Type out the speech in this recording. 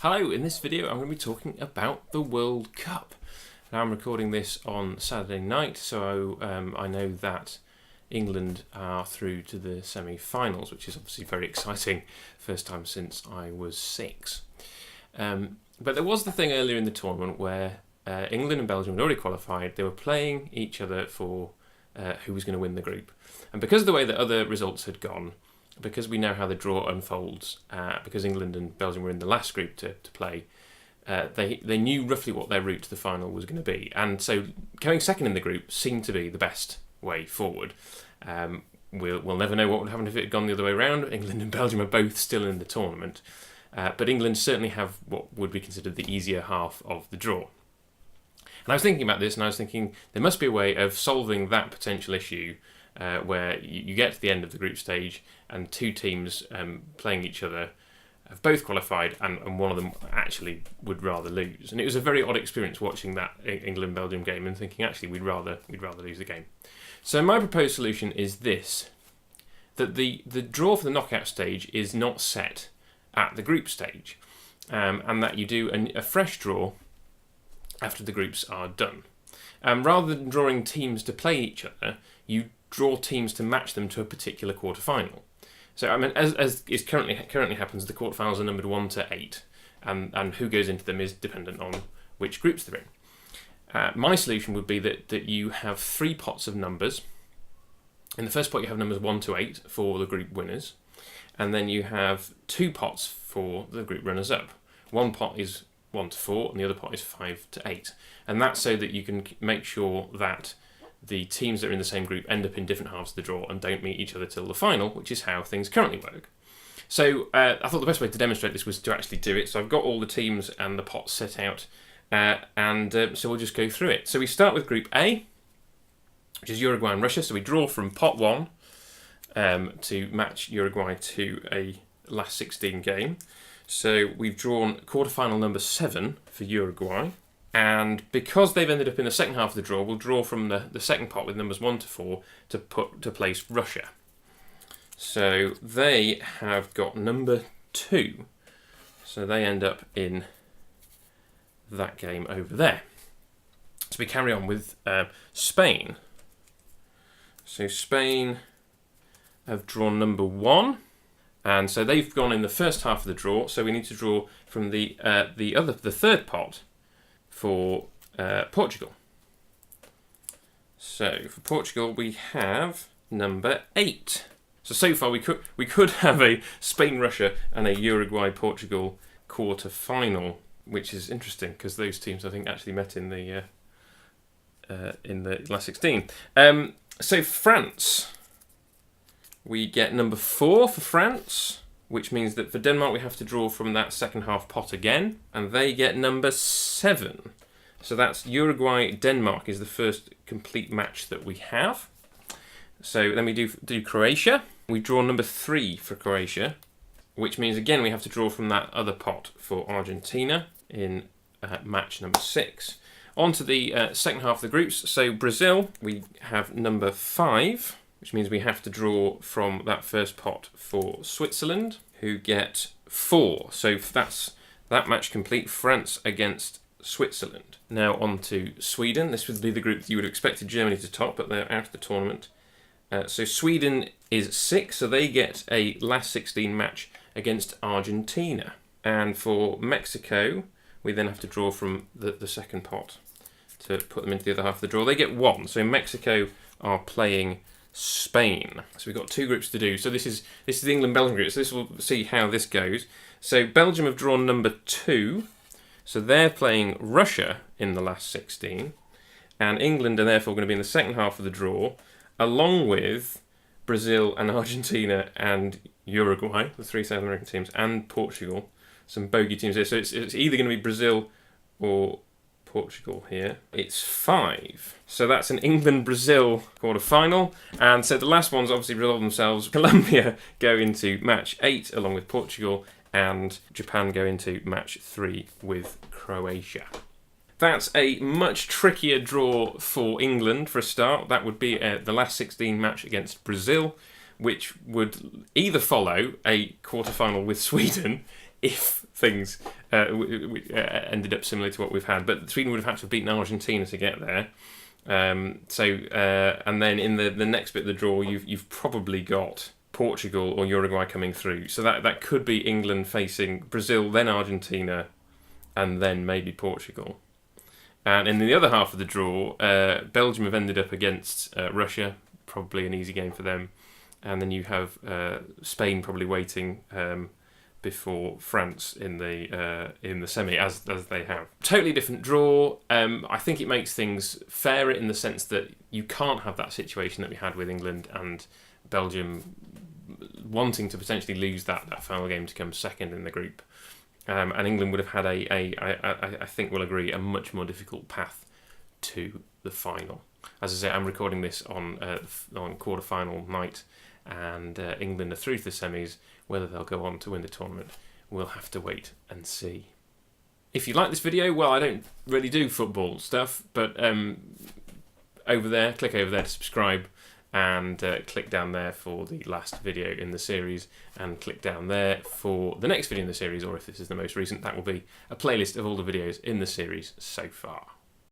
Hello, in this video I'm going to be talking about the World Cup. Now I'm recording this on Saturday night, so I know that England are through to the semi-finals, which is obviously very exciting. First time since I was 6. But there was the thing earlier in the tournament where England and Belgium had already qualified. They were playing each other for who was going to win the group. And because of the way that other results had gone, because we know how the draw unfolds, because England and Belgium were in the last group to play, they knew roughly what their route to the final was going to be. And so coming second in the group seemed to be the best way forward. We'll never know what would happen if it had gone the other way around. England and Belgium are both still in the tournament. But England certainly have what would be considered the easier half of the draw. And I was thinking about this, and I was thinking there must be a way of solving that potential issue where you get to the end of the group stage and two teams playing each other have both qualified and one of them actually would rather lose. And it was a very odd experience watching that England-Belgium game and thinking actually we'd rather lose the game. So my proposed solution is this, that the draw for the knockout stage is not set at the group stage, and that you do a fresh draw after the groups are done. Rather than drawing teams to play each other, you draw teams to match them to a particular quarter-final. So, I mean, as is currently happens, the quarterfinals are numbered 1 to 8, and who goes into them is dependent on which groups they're in. My solution would be that you have 3 pots of numbers. In the first pot, you have numbers 1 to 8 for the group winners, and then you have 2 pots for the group runners-up. One pot is 1 to 4, and the other pot is 5 to 8. And that's so that you can make sure that the teams that are in the same group end up in different halves of the draw and don't meet each other till the final, which is how things currently work. So I thought the best way to demonstrate this was to actually do it. So I've got all the teams and the pots set out, so we'll just go through it. So we start with Group A, which is Uruguay and Russia. So we draw from pot 1 to match Uruguay to a last 16 game. So we've drawn quarterfinal number 7 for Uruguay. And because they've ended up in the second half of the draw, we'll draw from the second pot with numbers 1 to 4 to place Russia. So they have got number 2. So they end up in that game over there. So we carry on with Spain. So Spain have drawn number 1. And so they've gone in the first half of the draw. So we need to draw from the third pot for Portugal. So for Portugal we have number 8. So far we could have a Spain-Russia and a Uruguay-Portugal quarter-final, which is interesting because those teams I think actually met in the last 16. So France, we get number 4 for France, which means that for Denmark we have to draw from that second half pot again, and they get number 7. So that's Uruguay-Denmark is the first complete match that we have. So then we do Croatia. We draw number 3 for Croatia, which means again we have to draw from that other pot for Argentina in match number 6. On to the second half of the groups. So Brazil, we have number 5, which means we have to draw from that first pot for Switzerland, who get 4. So that's that match complete, France against Switzerland. Now on to Sweden. This would be the group that you would have expected Germany to top, but they're out of the tournament. So Sweden is 6, so they get a last 16 match against Argentina. And for Mexico, we then have to draw from the second pot to put them into the other half of the draw. They get 1, so Mexico are playing Spain. So we've got 2 groups to do. So this is the England-Belgium group. So this will see how this goes. So Belgium have drawn number 2. So they're playing Russia in the last 16. And England are therefore going to be in the second half of the draw, along with Brazil and Argentina and Uruguay, the 3 South American teams, and Portugal. Some bogey teams here. So it's either going to be Brazil or Portugal here. It's 5. So that's an England-Brazil quarter-final. And so the last ones obviously resolve themselves. Colombia go into match 8 along with Portugal, and Japan go into match 3 with Croatia. That's a much trickier draw for England for a start. That would be the last 16 match against Brazil, which would either follow a quarter-final with Sweden if things ended up similar to what we've had. But Sweden would have had to have beaten Argentina to get there. And then in the next bit of the draw, you've probably got Portugal or Uruguay coming through. So that could be England facing Brazil, then Argentina, and then maybe Portugal. And in the other half of the draw, Belgium have ended up against Russia, probably an easy game for them. And then you have Spain probably waiting before France in the semi, as they have. Totally different draw. I think it makes things fairer in the sense that you can't have that situation that we had with England and Belgium wanting to potentially lose that final game to come second in the group. And England would have had I think we'll agree, a much more difficult path to the final. As I say, I'm recording this on quarter-final night, and England are through to the semis. Whether they'll go on to win the tournament, we'll have to wait and see. If you like this video, well, I don't really do football stuff, but click over there to subscribe, and click down there for the last video in the series, and click down there for the next video in the series, or if this is the most recent, that will be a playlist of all the videos in the series so far.